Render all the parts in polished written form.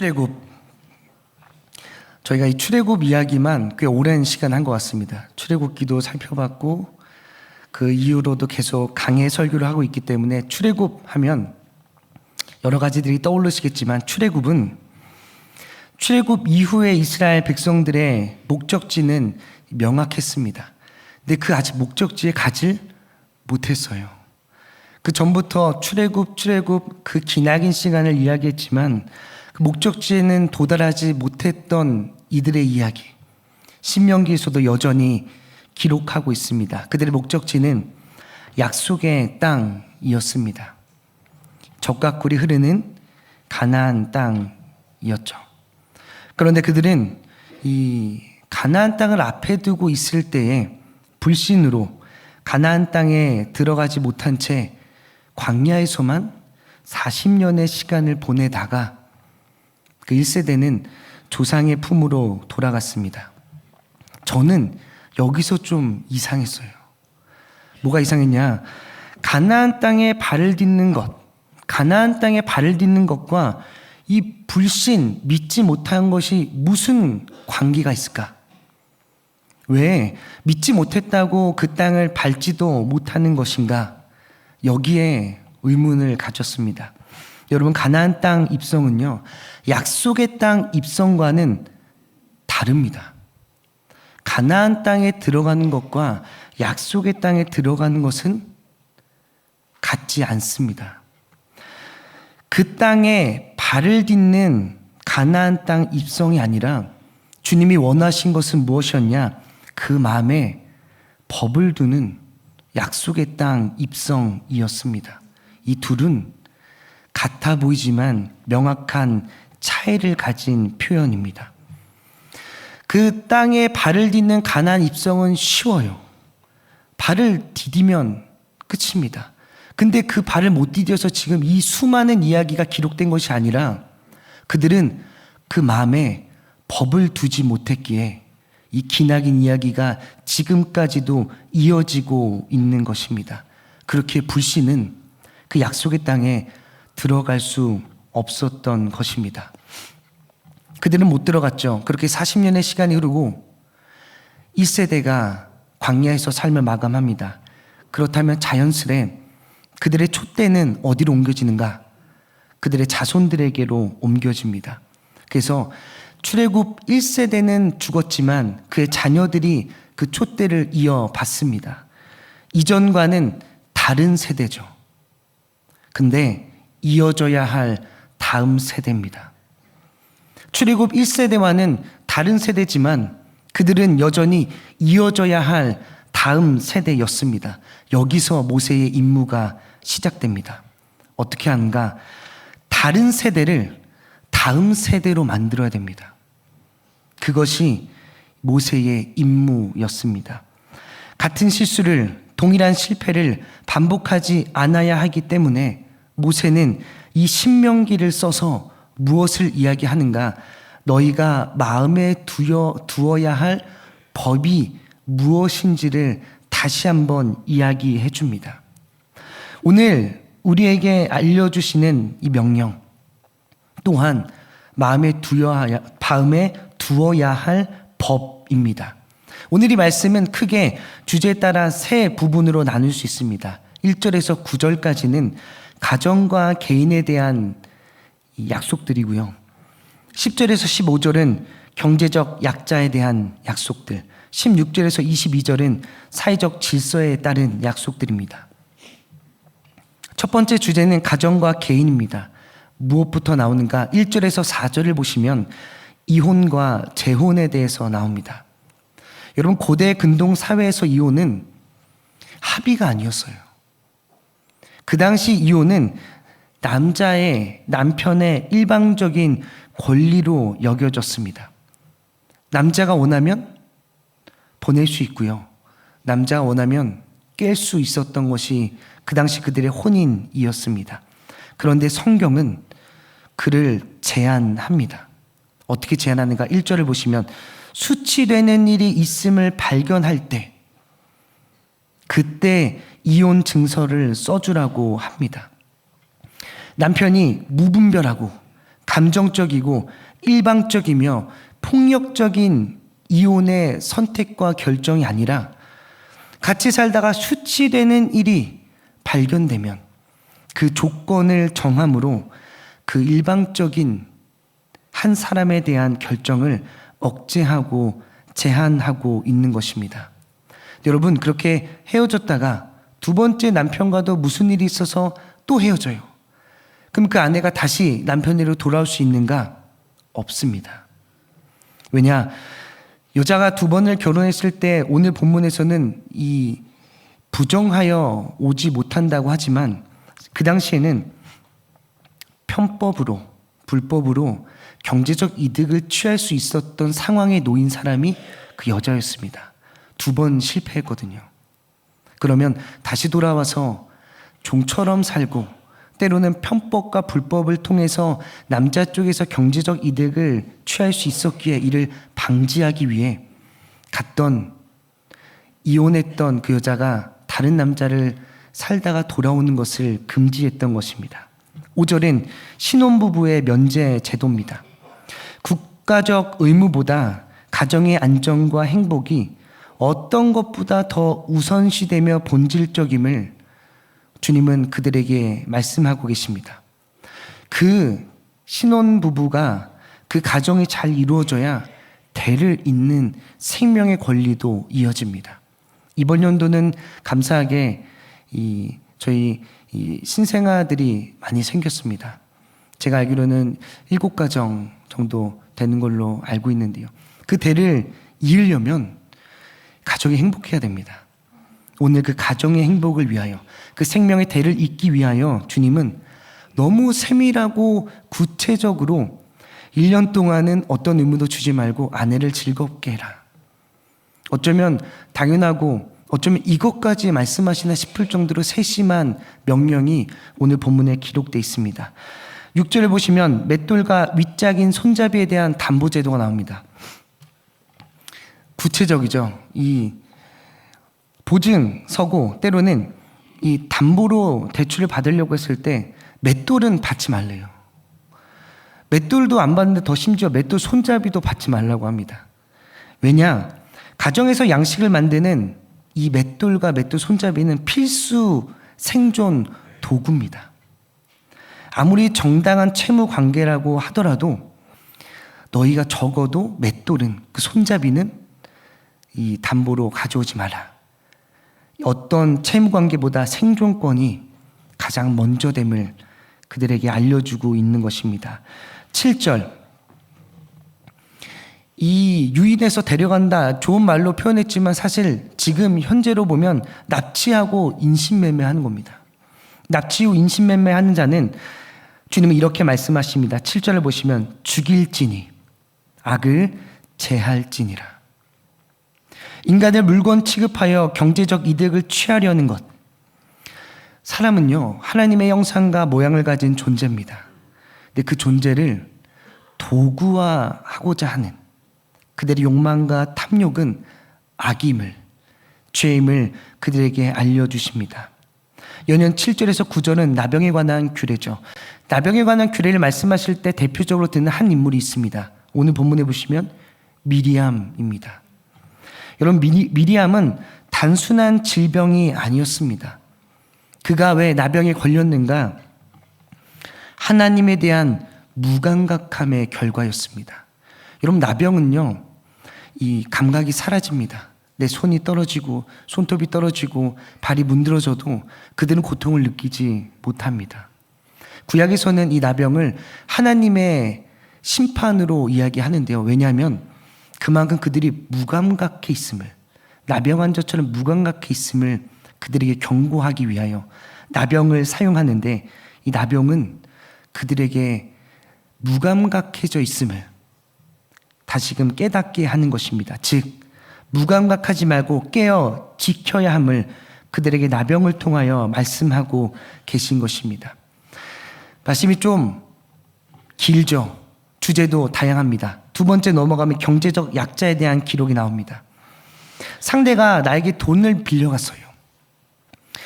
출애굽. 저희가 이 출애굽 이야기만 꽤 오랜 시간 한 것 같습니다. 출애굽기도 살펴봤고 그 이후로도 계속 강해 설교를 하고 있기 때문에 출애굽 하면 여러 가지들이 떠오르시겠지만 출애굽 이후에 이스라엘 백성들의 목적지는 명확했습니다. 근데 그 아직 목적지에 가질 못했어요. 그 전부터 출애굽 그 기나긴 시간을 이야기했지만 그 목적지에는 도달하지 못했던 이들의 이야기, 신명기에서도 여전히 기록하고 있습니다. 그들의 목적지는 약속의 땅이었습니다. 젖과 꿀이 흐르는 가나안 땅이었죠. 그런데 그들은 이 가나안 땅을 앞에 두고 있을 때에 불신으로 가나안 땅에 들어가지 못한 채 광야에서만 40년의 시간을 보내다가 그 1세대는 조상의 품으로 돌아갔습니다. 저는 여기서 좀 이상했어요. 뭐가 이상했냐? 가나안 땅에 발을 딛는 것과 이 불신, 믿지 못한 것이 무슨 관계가 있을까? 왜 믿지 못했다고 그 땅을 밟지도 못하는 것인가? 여기에 의문을 가졌습니다. 여러분, 가나안 땅 입성은요, 약속의 땅 입성과는 다릅니다. 가나안 땅에 들어가는 것과 약속의 땅에 들어가는 것은 같지 않습니다. 그 땅에 발을 딛는 가나안 땅 입성이 아니라 주님이 원하신 것은 무엇이었냐? 그 마음에 법을 두는 약속의 땅 입성이었습니다. 이 둘은 같아 보이지만 명확한 차이를 가진 표현입니다. 그 땅에 발을 딛는 가나안 입성은 쉬워요. 발을 디디면 끝입니다. 근데 그 발을 못 디뎌서 지금 이 수많은 이야기가 기록된 것이 아니라 그들은 그 마음에 법을 두지 못했기에 이 기나긴 이야기가 지금까지도 이어지고 있는 것입니다. 그렇게 불신은 그 약속의 땅에 들어갈 수 없었던 것입니다. 그들은 못 들어갔죠. 그렇게 40년의 시간이 흐르고 1세대가 광야에서 삶을 마감합니다. 그렇다면 자연스레 그들의 촛대는 어디로 옮겨지는가? 그들의 자손들에게로 옮겨집니다. 그래서 출애굽 1세대는 죽었지만 그의 자녀들이 그 촛대를 이어받습니다. 이전과는 다른 세대죠. 근데 이어져야 할 다음 세대입니다. 출애굽 1세대와는 다른 세대지만 그들은 여전히 이어져야 할 다음 세대였습니다. 여기서 모세의 임무가 시작됩니다. 어떻게 하는가? 다른 세대를 다음 세대로 만들어야 됩니다. 그것이 모세의 임무였습니다. 같은 실수를, 동일한 실패를 반복하지 않아야 하기 때문에 모세는 이 신명기를 써서 무엇을 이야기하는가? 너희가 마음에 두어야 할 법이 무엇인지를 다시 한번 이야기해 줍니다. 오늘 우리에게 알려주시는 이 명령 또한 마음에 두어야 할 법입니다. 오늘 이 말씀은 크게 주제에 따라 세 부분으로 나눌 수 있습니다. 1절에서 9절까지는 가정과 개인에 대한 약속들이고요. 10절에서 15절은 경제적 약자에 대한 약속들, 16절에서 22절은 사회적 질서에 따른 약속들입니다. 첫 번째 주제는 가정과 개인입니다. 무엇부터 나오는가? 1절에서 4절을 보시면 이혼과 재혼에 대해서 나옵니다. 여러분, 고대 근동 사회에서 이혼은 합의가 아니었어요. 그 당시 이혼은 남편의 일방적인 권리로 여겨졌습니다. 남자가 원하면 보낼 수 있고요. 남자가 원하면 깰 수 있었던 것이 그 당시 그들의 혼인이었습니다. 그런데 성경은 그를 제한합니다. 어떻게 제한하는가? 1절을 보시면 수치되는 일이 있음을 발견할 때 그때 이혼 증서를 써주라고 합니다. 남편이 무분별하고 감정적이고 일방적이며 폭력적인 이혼의 선택과 결정이 아니라 같이 살다가 수치되는 일이 발견되면 그 조건을 정함으로 그 일방적인 한 사람에 대한 결정을 억제하고 제한하고 있는 것입니다. 여러분, 그렇게 헤어졌다가 두 번째 남편과도 무슨 일이 있어서 또 헤어져요. 그럼 그 아내가 다시 남편으로 돌아올 수 있는가? 없습니다. 왜냐? 여자가 두 번을 결혼했을 때 오늘 본문에서는 이 부정하여 오지 못한다고 하지만 그 당시에는 편법으로, 불법으로 경제적 이득을 취할 수 있었던 상황에 놓인 사람이 그 여자였습니다. 두 번 실패했거든요. 그러면 다시 돌아와서 종처럼 살고 때로는 편법과 불법을 통해서 남자 쪽에서 경제적 이득을 취할 수 있었기에 이를 방지하기 위해 이혼했던 그 여자가 다른 남자를 살다가 돌아오는 것을 금지했던 것입니다. 5절은 신혼부부의 면제 제도입니다. 국가적 의무보다 가정의 안정과 행복이 어떤 것보다 더 우선시되며 본질적임을 주님은 그들에게 말씀하고 계십니다. 그 신혼부부가 그 가정이 잘 이루어져야 대를 잇는 생명의 권리도 이어집니다. 이번 연도는 감사하게 저희 신생아들이 많이 생겼습니다. 제가 알기로는 7가정 정도 되는 걸로 알고 있는데요. 그 대를 이으려면 가정이 행복해야 됩니다. 오늘 그 가정의 행복을 위하여, 그 생명의 대를 잇기 위하여 주님은 너무 세밀하고 구체적으로 1년 동안은 어떤 의무도 주지 말고 아내를 즐겁게 해라. 어쩌면 당연하고 어쩌면 이것까지 말씀하시나 싶을 정도로 세심한 명령이 오늘 본문에 기록되어 있습니다. 6절을 보시면 맷돌과 윗짝인 손잡이에 대한 담보제도가 나옵니다. 구체적이죠. 이 보증서고 때로는 이 담보로 대출을 받으려고 했을 때 맷돌은 받지 말래요. 맷돌도 안 받는데 더 심지어 맷돌 손잡이도 받지 말라고 합니다. 왜냐? 가정에서 양식을 만드는 이 맷돌과 맷돌 손잡이는 필수 생존 도구입니다. 아무리 정당한 채무 관계라고 하더라도 너희가 적어도 맷돌은, 그 손잡이는 이 담보로 가져오지 마라. 어떤 채무 관계보다 생존권이 가장 먼저됨을 그들에게 알려주고 있는 것입니다. 7절, 이 유인해서 데려간다, 좋은 말로 표현했지만 사실 지금 현재로 보면 납치하고 인신매매하는 겁니다. 납치 후 인신매매하는 자는 주님은 이렇게 말씀하십니다. 7절을 보시면 죽일지니 악을 제할지니라. 인간을 물건 취급하여 경제적 이득을 취하려는 것. 사람은요, 하나님의 형상과 모양을 가진 존재입니다. 근데 그 존재를 도구화하고자 하는 그들의 욕망과 탐욕은 악임을, 죄임을 그들에게 알려주십니다. 연연 7절에서 9절은 나병에 관한 규례죠. 나병에 관한 규례를 말씀하실 때 대표적으로 드는 한 인물이 있습니다. 오늘 본문에 보시면 미리암입니다. 여러분, 미리암은 단순한 질병이 아니었습니다. 그가 왜 나병에 걸렸는가? 하나님에 대한 무감각함의 결과였습니다. 여러분, 나병은요, 이 감각이 사라집니다. 내 손이 떨어지고 손톱이 떨어지고 발이 문드러져도 그들은 고통을 느끼지 못합니다. 구약에서는 이 나병을 하나님의 심판으로 이야기하는데요. 왜냐하면 그만큼 그들이 무감각해 있음을, 나병 환자처럼 무감각해 있음을 그들에게 경고하기 위하여 나병을 사용하는데, 이 나병은 그들에게 무감각해져 있음을 다시금 깨닫게 하는 것입니다. 즉 무감각하지 말고 깨어 지켜야 함을 그들에게 나병을 통하여 말씀하고 계신 것입니다. 말씀이 좀 길죠. 주제도 다양합니다. 두 번째 넘어가면 경제적 약자에 대한 기록이 나옵니다. 상대가 나에게 돈을 빌려갔어요.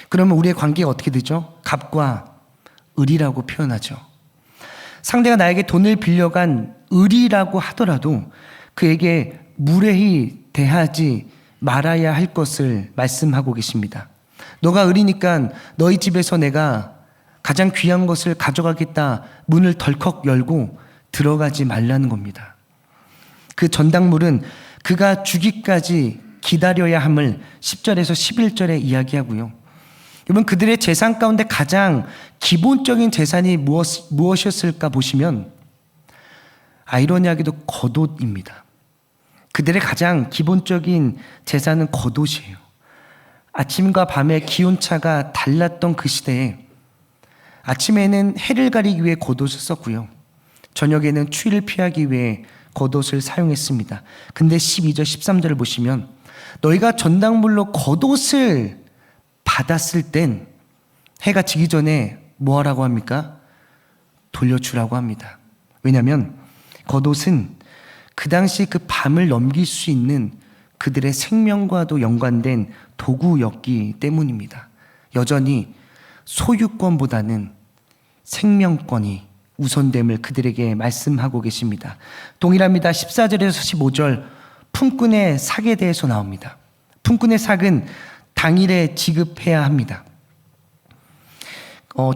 그러면 우리의 관계가 어떻게 되죠? 갑과 을이라고 표현하죠. 상대가 나에게 돈을 빌려간 을이라고 하더라도 그에게 무례히 대하지 말아야 할 것을 말씀하고 계십니다. 너가 을이니까 너희 집에서 내가 가장 귀한 것을 가져가겠다 문을 덜컥 열고 들어가지 말라는 겁니다. 그 전당물은 그가 주기까지 기다려야 함을 10절에서 11절에 이야기하고요. 여러분, 그들의 재산 가운데 가장 기본적인 재산이 무엇이었을까 보시면 아이러니하게도 겉옷입니다. 그들의 가장 기본적인 재산은 겉옷이에요. 아침과 밤의 기온차가 달랐던 그 시대에 아침에는 해를 가리기 위해 겉옷을 썼고요. 저녁에는 추위를 피하기 위해 겉옷을 사용했습니다. 근데 12절 13절을 보시면 너희가 전당물로 겉옷을 받았을 땐 해가 지기 전에 뭐 하라고 합니까? 돌려주라고 합니다. 왜냐하면 겉옷은 그 당시 그 밤을 넘길 수 있는 그들의 생명과도 연관된 도구였기 때문입니다. 여전히 소유권보다는 생명권이 우선됨을 그들에게 말씀하고 계십니다. 동일합니다. 14절에서 15절 품꾼의 삭에 대해서 나옵니다. 품꾼의 삭은 당일에 지급해야 합니다.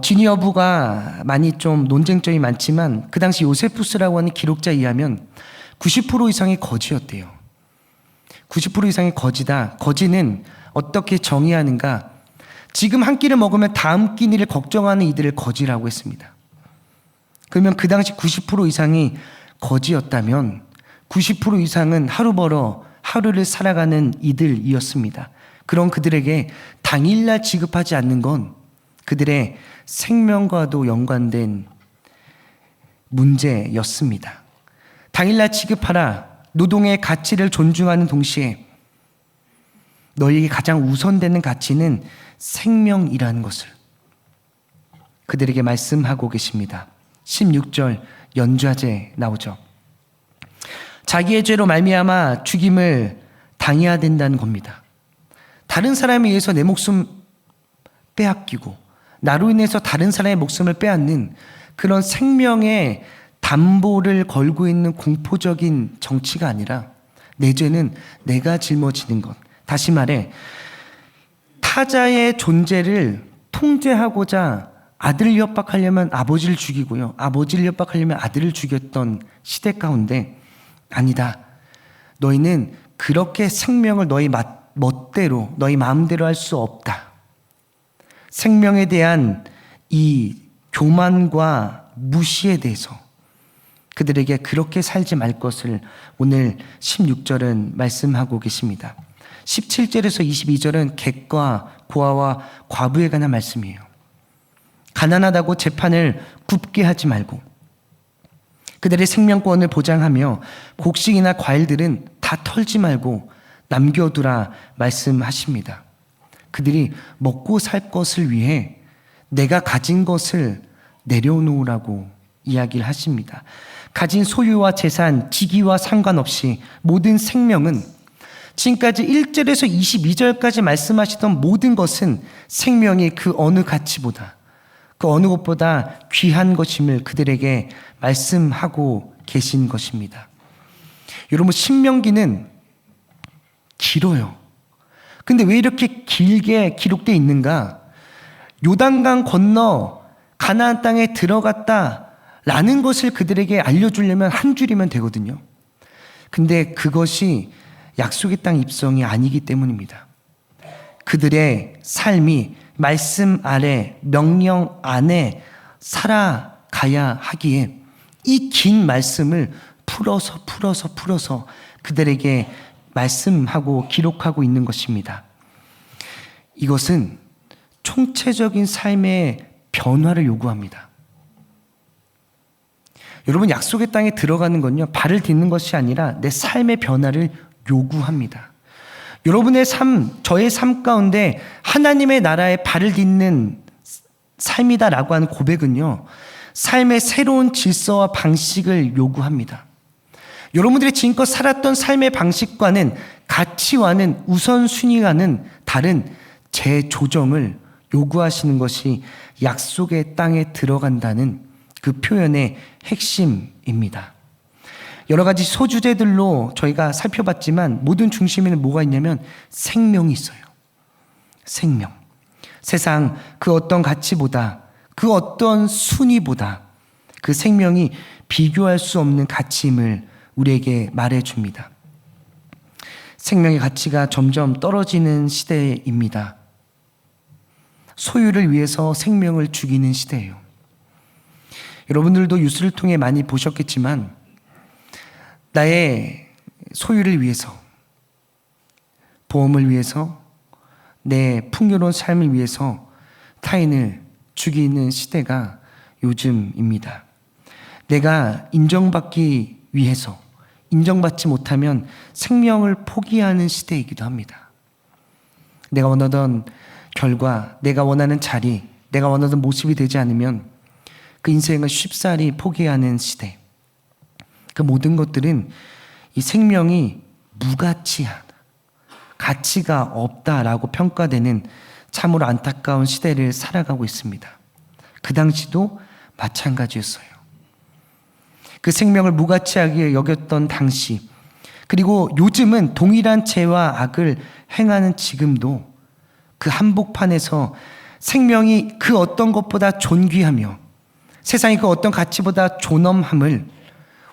진위 여부가 많이 좀 논쟁점이 많지만 그 당시 요세푸스라고 하는 기록자에 의하면 90% 이상이 거지였대요. 90% 이상이 거지다. 거지는 어떻게 정의하는가? 지금 한 끼를 먹으면 다음 끼니를 걱정하는 이들을 거지라고 했습니다. 그러면 그 당시 90% 이상이 거지였다면 90% 이상은 하루 벌어 하루를 살아가는 이들이었습니다. 그런 그들에게 당일날 지급하지 않는 건 그들의 생명과도 연관된 문제였습니다. 당일날 지급하라. 노동의 가치를 존중하는 동시에 너희에게 가장 우선되는 가치는 생명이라는 것을 그들에게 말씀하고 계십니다. 16절 연좌제 나오죠. 자기의 죄로 말미암아 죽임을 당해야 된다는 겁니다. 다른 사람에 의해서 내 목숨 빼앗기고 나로 인해서 다른 사람의 목숨을 빼앗는 그런 생명의 담보를 걸고 있는 공포적인 정치가 아니라 내 죄는 내가 짊어지는 것. 다시 말해 타자의 존재를 통제하고자 아들을 협박하려면 아버지를 죽이고요. 아버지를 협박하려면 아들을 죽였던 시대 가운데 아니다. 너희는 그렇게 생명을 너희 멋대로 너희 마음대로 할 수 없다. 생명에 대한 이 교만과 무시에 대해서 그들에게 그렇게 살지 말 것을 오늘 16절은 말씀하고 계십니다. 17절에서 22절은 객과 고아와 과부에 관한 말씀이에요. 가난하다고 재판을 굽게 하지 말고 그들의 생명권을 보장하며 곡식이나 과일들은 다 털지 말고 남겨두라 말씀하십니다. 그들이 먹고 살 것을 위해 내가 가진 것을 내려놓으라고 이야기를 하십니다. 가진 소유와 재산, 직위와 상관없이 모든 생명은 지금까지 1절에서 22절까지 말씀하시던 모든 것은 생명이 그 어느 가치보다 그 어느 것보다 귀한 것임을 그들에게 말씀하고 계신 것입니다. 여러분, 신명기는 길어요. 근데 왜 이렇게 길게 기록되어 있는가? 요단강 건너 가나안 땅에 들어갔다라는 것을 그들에게 알려주려면 한 줄이면 되거든요. 근데 그것이 약속의 땅 입성이 아니기 때문입니다. 그들의 삶이 말씀 아래, 명령 안에 살아가야 하기에 이 긴 말씀을 풀어서 그들에게 말씀하고 기록하고 있는 것입니다. 이것은 총체적인 삶의 변화를 요구합니다. 여러분, 약속의 땅에 들어가는 건요, 발을 딛는 것이 아니라 내 삶의 변화를 요구합니다. 여러분의 삶, 저의 삶 가운데 하나님의 나라에 발을 딛는 삶이다라고 하는 고백은요, 삶의 새로운 질서와 방식을 요구합니다. 여러분들이 지금껏 살았던 삶의 방식과는, 가치와는, 우선순위와는 다른 재조정을 요구하시는 것이 약속의 땅에 들어간다는 그 표현의 핵심입니다. 여러 가지 소주제들로 저희가 살펴봤지만 모든 중심에는 뭐가 있냐면 생명이 있어요. 생명. 세상 그 어떤 가치보다, 그 어떤 순위보다 그 생명이 비교할 수 없는 가치임을 우리에게 말해줍니다. 생명의 가치가 점점 떨어지는 시대입니다. 소유를 위해서 생명을 죽이는 시대예요. 여러분들도 뉴스를 통해 많이 보셨겠지만 나의 소유를 위해서, 보험을 위해서, 내 풍요로운 삶을 위해서 타인을 죽이는 시대가 요즘입니다. 내가 인정받기 위해서 인정받지 못하면 생명을 포기하는 시대이기도 합니다. 내가 원하던 결과, 내가 원하는 자리, 내가 원하던 모습이 되지 않으면 그 인생을 쉽사리 포기하는 시대. 그 모든 것들은 이 생명이 무가치하다, 가치가 없다라고 평가되는 참으로 안타까운 시대를 살아가고 있습니다. 그 당시도 마찬가지였어요. 그 생명을 무가치하게 여겼던 당시, 그리고 요즘은 동일한 죄와 악을 행하는 지금도 그 한복판에서 생명이 그 어떤 것보다 존귀하며 세상이 그 어떤 가치보다 존엄함을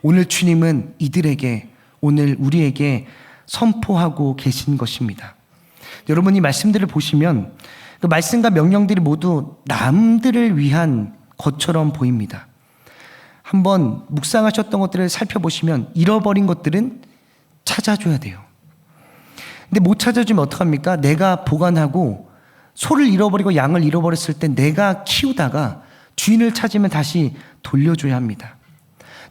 오늘 주님은 이들에게, 오늘 우리에게 선포하고 계신 것입니다. 여러분이 말씀들을 보시면 그 말씀과 명령들이 모두 남들을 위한 것처럼 보입니다. 한번 묵상하셨던 것들을 살펴보시면 잃어버린 것들은 찾아줘야 돼요. 근데 못 찾아주면 어떡합니까? 내가 보관하고 소를 잃어버리고 양을 잃어버렸을 때 내가 키우다가 주인을 찾으면 다시 돌려줘야 합니다.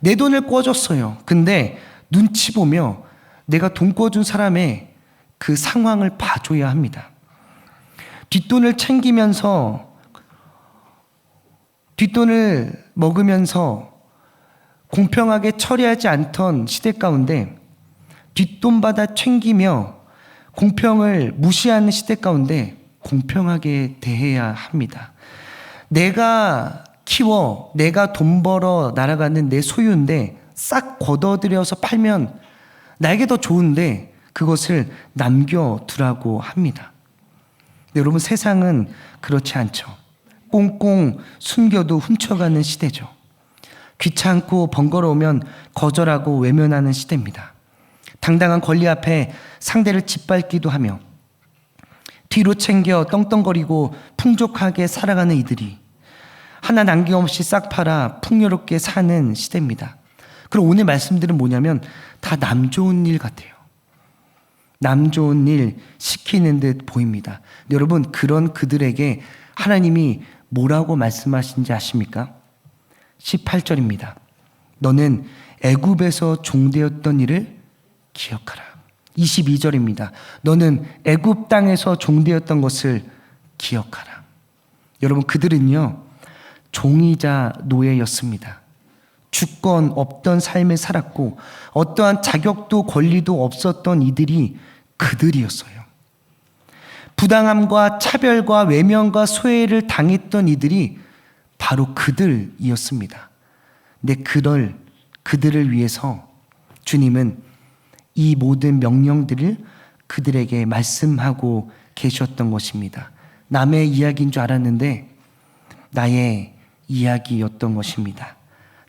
내 돈을 꿔줬어요. 근데 눈치 보며 내가 돈 꿔준 사람의 그 상황을 봐줘야 합니다. 뒷돈을 챙기면서, 뒷돈을 먹으면서 공평하게 처리하지 않던 시대 가운데 뒷돈 받아 챙기며 공평을 무시하는 시대 가운데 공평하게 대해야 합니다. 내가 키워, 내가 돈 벌어 날아가는 내 소유인데 싹 걷어들여서 팔면 나에게 더 좋은데 그것을 남겨두라고 합니다. 근데 여러분, 세상은 그렇지 않죠. 꽁꽁 숨겨도 훔쳐가는 시대죠. 귀찮고 번거로우면 거절하고 외면하는 시대입니다. 당당한 권리 앞에 상대를 짓밟기도 하며 뒤로 챙겨 떵떵거리고 풍족하게 살아가는 이들이 하나 남김없이 싹 팔아 풍요롭게 사는 시대입니다. 그럼 오늘 말씀들은 뭐냐면 다 남 좋은 일 같아요. 남 좋은 일 시키는 듯 보입니다. 여러분, 그런 그들에게 하나님이 뭐라고 말씀하신지 아십니까? 18절입니다. 너는 애굽에서 종되었던 일을 기억하라. 22절입니다. 너는 애굽 땅에서 종되었던 것을 기억하라. 여러분, 그들은요 종이자 노예였습니다. 주권 없던 삶을 살았고 어떠한 자격도 권리도 없었던 이들이 그들이었어요. 부당함과 차별과 외면과 소외를 당했던 이들이 바로 그들이었습니다. 근데 그들을 위해서 주님은 이 모든 명령들을 그들에게 말씀하고 계셨던 것입니다. 남의 이야기인 줄 알았는데 나의 이야기였던 것입니다.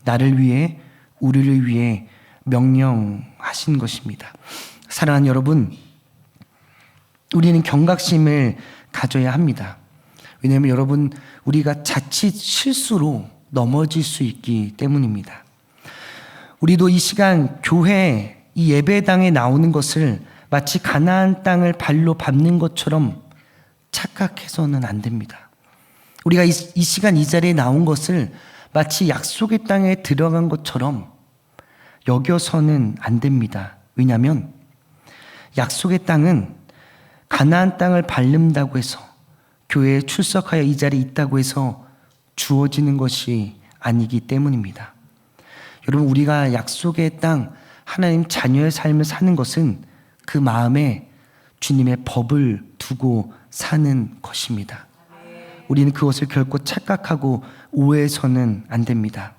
나를 위해, 우리를 위해 명령하신 것입니다. 사랑하는 여러분, 우리는 경각심을 가져야 합니다. 왜냐하면 여러분, 우리가 자칫 실수로 넘어질 수 있기 때문입니다. 우리도 이 시간 교회, 이 예배당에 나오는 것을 마치 가나안 땅을 발로 밟는 것처럼 착각해서는 안 됩니다. 우리가 이 시간 이 자리에 나온 것을 마치 약속의 땅에 들어간 것처럼 여겨서는 안 됩니다. 왜냐하면 약속의 땅은 가나안 땅을 밟는다고 해서, 교회에 출석하여 이 자리에 있다고 해서 주어지는 것이 아니기 때문입니다. 여러분, 우리가 약속의 땅, 하나님 자녀의 삶을 사는 것은 그 마음에 주님의 법을 두고 사는 것입니다. 우리는 그것을 결코 착각하고 오해해서는 안 됩니다.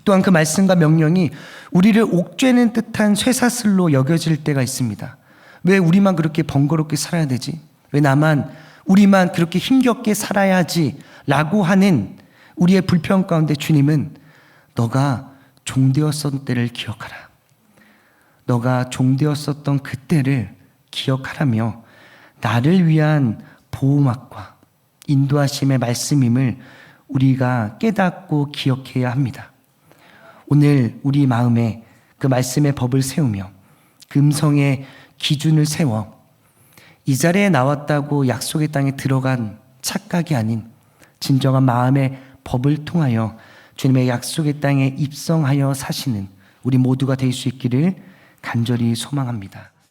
또한 그 말씀과 명령이 우리를 옥죄는 듯한 쇠사슬로 여겨질 때가 있습니다. 왜 우리만 그렇게 번거롭게 살아야 되지? 왜 우리만 그렇게 힘겹게 살아야지? 라고 하는 우리의 불평 가운데 주님은 너가 종되었던 때를 기억하라. 너가 종되었었던 그때를 기억하라며 나를 위한 보호막과 인도하심의 말씀임을 우리가 깨닫고 기억해야 합니다. 오늘 우리 마음에 그 말씀의 법을 세우며 금성의 기준을 세워 이 자리에 나왔다고 약속의 땅에 들어간 착각이 아닌 진정한 마음의 법을 통하여 주님의 약속의 땅에 입성하여 사시는 우리 모두가 될 수 있기를 간절히 소망합니다.